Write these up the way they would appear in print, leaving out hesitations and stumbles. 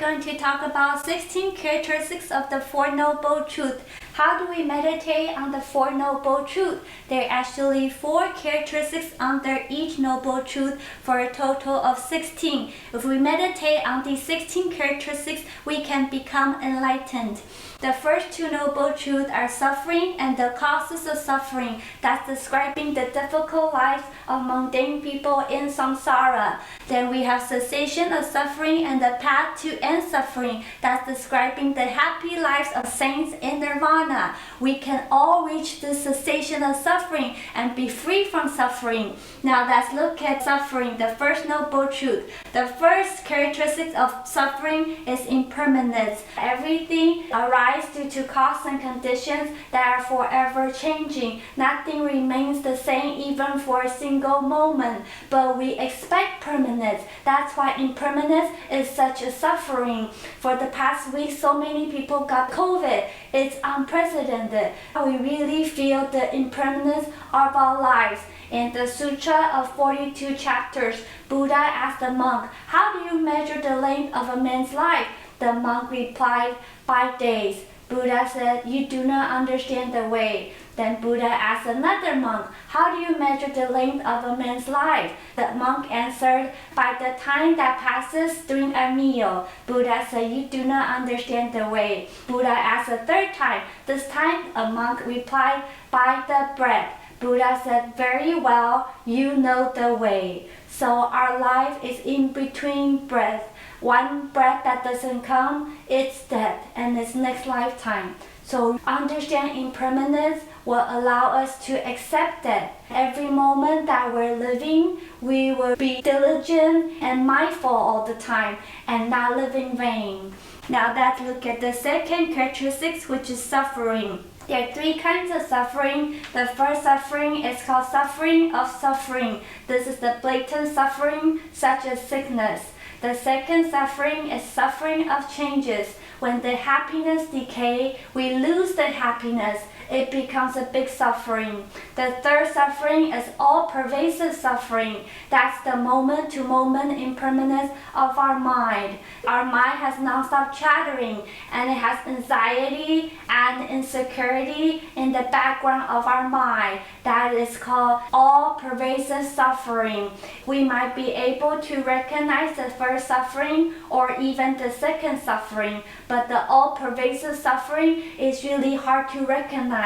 going to talk about 16 characteristics of the Four Noble Truths. How do we meditate on the Four Noble Truths? There are actually 4 characteristics under each Noble Truth for a total of 16. If we meditate on these 16 characteristics, we can become enlightened. The first 2 Noble Truths are suffering and the causes of suffering. That's describing the difficult lives of mundane people in samsara. Then we have cessation of suffering and the path to end suffering. That's describing the happy lives of saints in nirvana. We can all reach the cessation of suffering and be free from suffering. Now let's look at suffering, the first Noble Truth. The first characteristic of suffering is impermanence. Everything arises due to cause and conditions that are forever changing. Nothing remains the same even for a single moment, but we expect permanence. That's why impermanence is such a suffering. For the past week, so many people got COVID. It's unprecedented. We really feel the impermanence of our lives. In the Sutra of 42 chapters, Buddha asked the monk, "How do you measure the length of a man's life?" The monk replied, 5 days. Buddha said, "You do not understand the way." Then Buddha asked another monk, "How do you measure the length of a man's life?" The monk answered, "By the time that passes during a meal." Buddha said, "You do not understand the way." Buddha asked a third time. This time a monk replied, "By the breath." Buddha said, "Very well, you know the way." So our life is in between breath. One breath that doesn't come, it's death, and it's next lifetime. So understand impermanence will allow us to accept that. Every moment that we're living, we will be diligent and mindful all the time and not live in vain. Now let's look at the second characteristic, which is suffering. There are 3 kinds of suffering. The first suffering is called suffering of suffering. This is the blatant suffering, such as sickness. The second suffering is suffering of changes. When the happiness decays, we lose the happiness. It becomes a big suffering. The third suffering is all-pervasive suffering. That's the moment-to-moment impermanence of our mind. Our mind has non-stop chattering, and it has anxiety and insecurity in the background of our mind. That is called all-pervasive suffering. We might be able to recognize the first suffering or even the second suffering, but the all-pervasive suffering is really hard to recognize.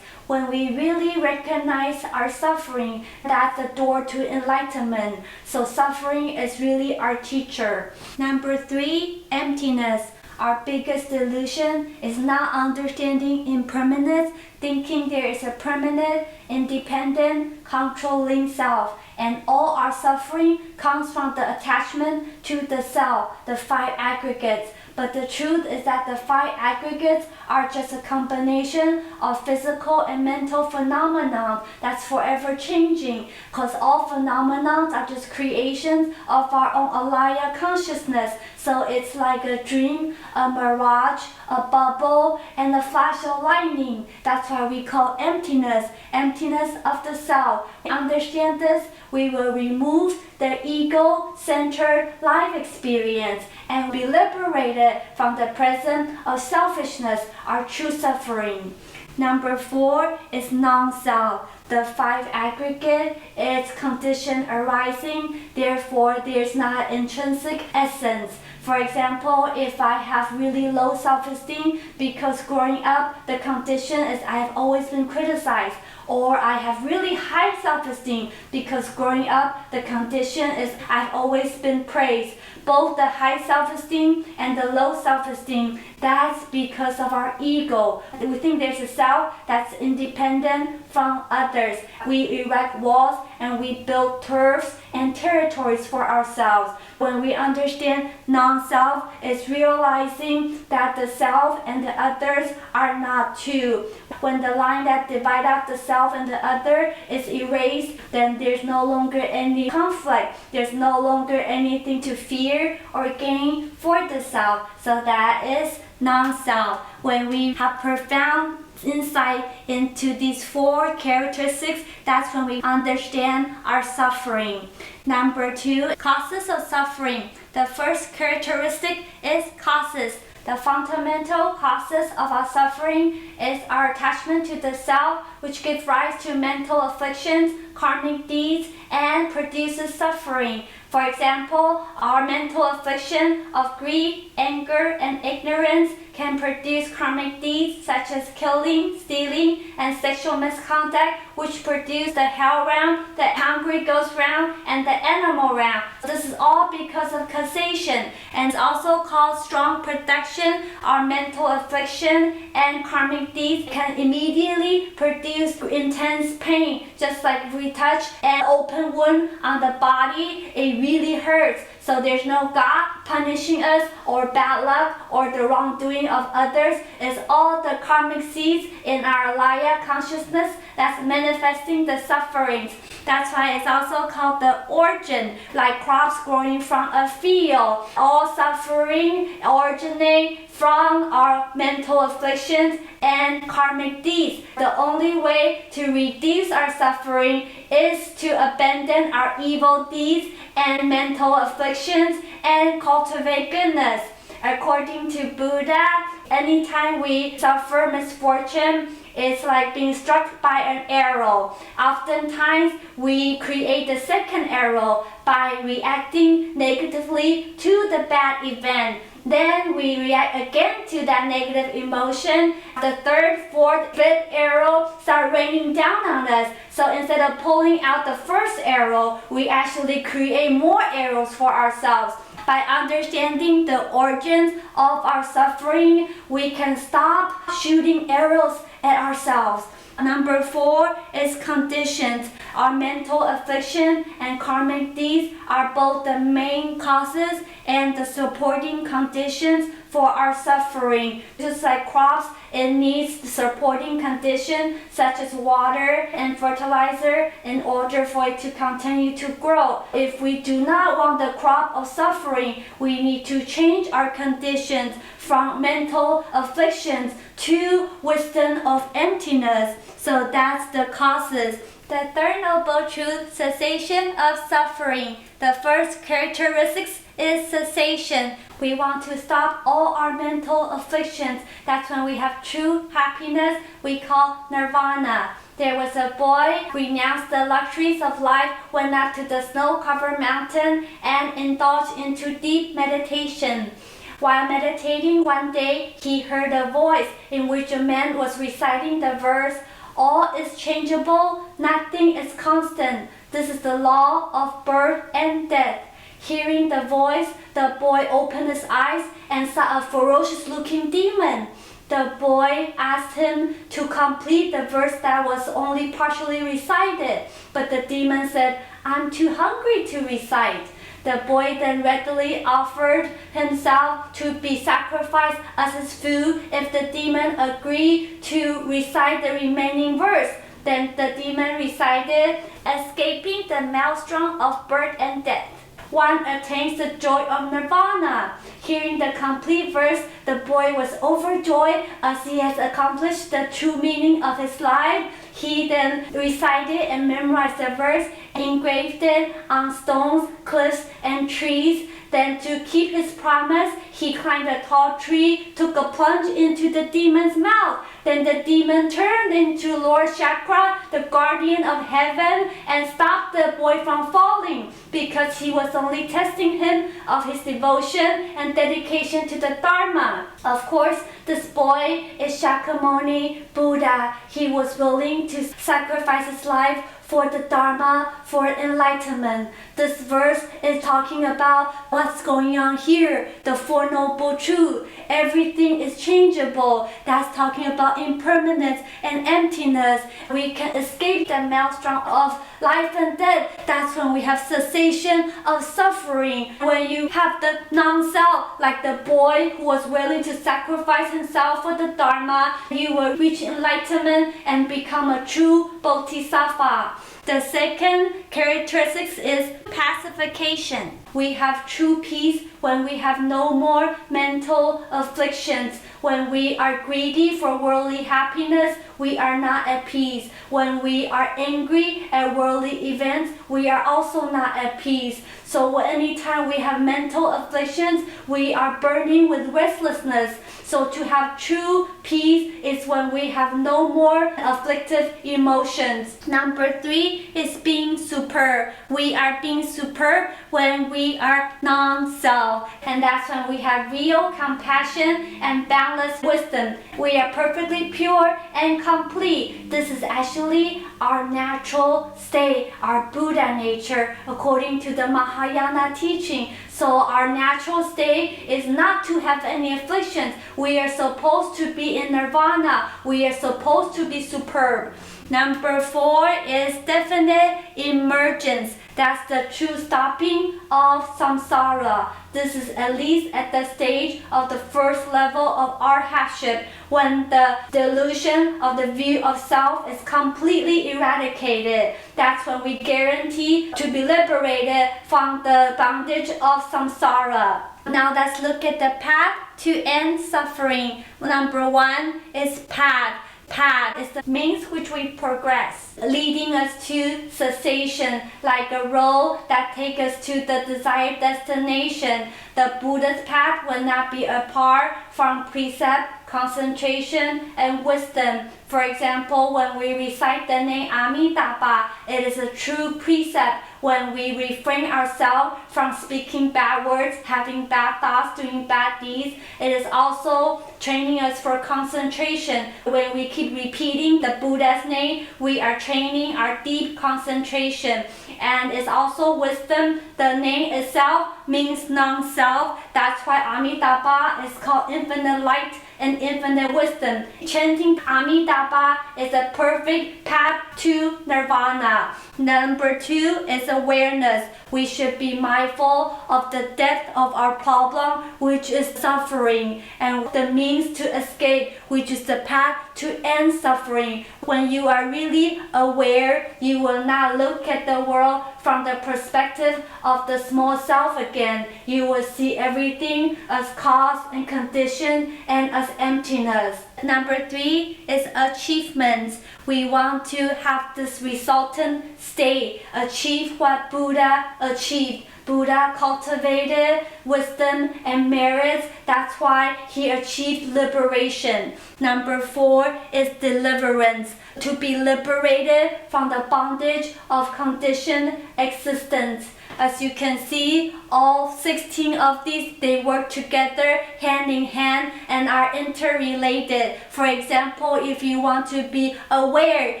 When we really recognize our suffering, that's the door to enlightenment. So suffering is really our teacher. Number 3, emptiness. Our biggest delusion is not understanding impermanence, thinking there is a permanent, independent, controlling self. And all our suffering comes from the attachment to the self, the 5 aggregates. But the truth is that the 5 aggregates are just a combination of physical and mental phenomena that's forever changing, because all phenomena are just creations of our own alaya consciousness. So it's like a dream, a mirage, a bubble, and a flash of lightning. That's why we call emptiness, emptiness of the self. We understand this, we will remove the ego-centered life experience and be liberated from the presence of selfishness, our true suffering. Number 4 is non-self. The 5 aggregate is condition arising, therefore there's not intrinsic essence. For example, if I have really low self-esteem because growing up the condition is I have always been criticized, or I have really high self-esteem because growing up the condition is I've always been praised. Both the high self-esteem and the low self-esteem, that's because of our ego. We think there's a self that's independent from others. We erect walls and we build turfs and territories for ourselves. When we understand non-self, it's realizing that the self and the others are not two. When the line that divides out the self and the other is erased, then there's no longer any conflict. There's no longer anything to fear or gain for the self. So that is non-self. When we have profound insight into these 4 characteristics, that's when we understand our suffering. Number 2, causes of suffering. The first characteristic is causes. The fundamental causes of our suffering is our attachment to the self, which gives rise to mental afflictions, karmic deeds, and produces suffering. For example, our mental affliction of greed, anger, and ignorance can produce karmic deeds such as killing, stealing, and sexual misconduct, which produce the hell realm, the hungry ghost realm, and the animal realm. This is all because of causation, and it's also called strong production. Our mental affliction and karmic deeds can immediately produce intense pain, just like if we touch an open wound on the body, it really hurts. So there's no God punishing us or bad luck or the wrongdoing of others. It's all the karmic seeds in our Laya consciousness that's manifesting the sufferings. That's why it's also called the origin, like crops growing from a field. All suffering originate from our mental afflictions and karmic deeds. The only way to reduce our suffering is to abandon our evil deeds and mental afflictions and cultivate goodness. According to Buddha, anytime we suffer misfortune, it's like being struck by an arrow. Oftentimes, we create the second arrow by reacting negatively to the bad event. Then we react again to that negative emotion. The third, fourth, fifth arrow start raining down on us. So instead of pulling out the first arrow, we actually create more arrows for ourselves. By understanding the origins of our suffering, we can stop shooting arrows at ourselves. Number 4 is conditions. Our mental affliction and karmic deeds are both the main causes and the supporting conditions for our suffering. Just like crops, it needs the supporting condition such as water and fertilizer in order for it to continue to grow. If we do not want the crop of suffering, we need to change our conditions from mental afflictions to wisdom of emptiness. So that's the causes. The third noble truth, cessation of suffering. The first characteristics is cessation. We want to stop all our mental afflictions. That's when we have true happiness we call nirvana. There was a boy who renounced the luxuries of life, went up to the snow-covered mountain, and indulged into deep meditation. While meditating one day, he heard a voice in which a man was reciting the verse, "All is changeable, nothing is constant. This is the law of birth and death." Hearing the voice, the boy opened his eyes and saw a ferocious-looking demon. The boy asked him to complete the verse that was only partially recited, but the demon said, "I'm too hungry to recite." The boy then readily offered himself to be sacrificed as his food if the demon agreed to recite the remaining verse. Then the demon recited, "Escaping the maelstrom of birth and death, one attains the joy of nirvana." Hearing the complete verse, the boy was overjoyed as he has accomplished the true meaning of his life. He then recited and memorized the verse, engraved it on stones, cliffs, and trees. Then to keep his promise, he climbed a tall tree, took a plunge into the demon's mouth. Then the demon turned into Lord Chakra, the guardian of heaven, and stopped the boy from falling because he was only testing him of his devotion and dedication to the Dharma. Of course, this boy is Shakyamuni Buddha. He was willing to sacrifice his life for the Dharma, for enlightenment. This verse is talking about what's going on here, the Four Noble Truths. Everything is changeable. That's talking about impermanence and emptiness. We can escape the maelstrom of life and death. That's when we have cessation of suffering. When you have the non-self, like the boy who was willing to sacrifice himself for the Dharma, you will reach enlightenment and become a true Bodhisattva. The second characteristic is pacification. We have true peace when we have no more mental afflictions. When we are greedy for worldly happiness, we are not at peace. When we are angry at worldly events, we are also not at peace. So anytime we have mental afflictions, we are burning with restlessness. So to have true peace is when we have no more afflictive emotions. Number 3 is being superb. We are being superb when we are non-self. And that's when we have real compassion and boundless wisdom. We are perfectly pure and complete. This is actually our natural state, our Buddha nature, according to the Mahayana teaching. So our natural state is not to have any afflictions. We are supposed to be in nirvana. We are supposed to be superb. Number 4 is definite emergence. That's the true stopping of samsara. This is at least at the stage of the first level of arhatship, when the delusion of the view of self is completely eradicated. That's when we guarantee to be liberated from the bondage of samsara. Now let's look at the path to end suffering. Number 1 is path. Path is the means which we progress, leading us to cessation, like a road that takes us to the desired destination. The Buddha's path will not be apart from precept, concentration, and wisdom. For example, when we recite the name Amitabha, it is a true precept. When we refrain ourselves from speaking bad words, having bad thoughts, doing bad deeds, it is also training us for concentration. When we keep repeating the Buddha's name, we are training our deep concentration. And it's also wisdom. The name itself means non-self. That's why Amitabha is called infinite light and infinite wisdom. Chanting Amitabha is a perfect path to nirvana. Number 2 is awareness. We should be mindful of the depth of our problem, which is suffering, and the means to escape, which is the path to end suffering. When you are really aware, you will not look at the world from the perspective of the small self again. You will see everything as cause and condition and as emptiness. Number 3 is achievements. We want to have this resultant state, achieve what Buddha achieved. Buddha cultivated wisdom and merits. That's why he achieved liberation. Number 4 is deliverance. To be liberated from the bondage of conditioned existence. As you can see, all 16 of these, they work together hand in hand and are interrelated. For example, if you want to be aware,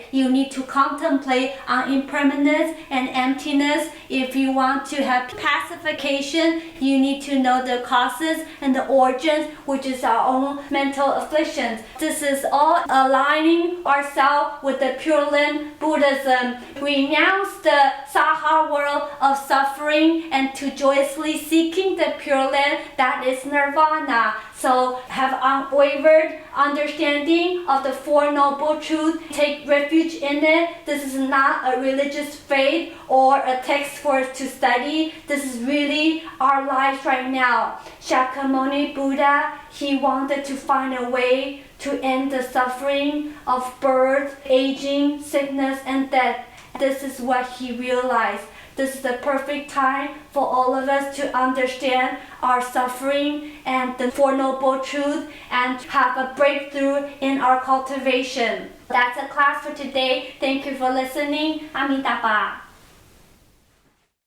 you need to contemplate on impermanence and emptiness. If you want to have pacification, you need to know the causes and the origins, which is our own mental afflictions. This is all aligning ourselves with the Pure Land Buddhism. Renounce the Saha world of suffering and to joyously seeking the Pure Land that is nirvana. So have unwavered understanding of the Four Noble Truths. Take refuge in it. This is not a religious faith or a text for us to study. This is really our lives right now. Shakyamuni Buddha, he wanted to find a way to end the suffering of birth, aging, sickness, and death. This is what he realized. This is the perfect time for all of us to understand our suffering and the Four Noble Truths and have a breakthrough in our cultivation. That's a class for today. Thank you for listening. Amitabha.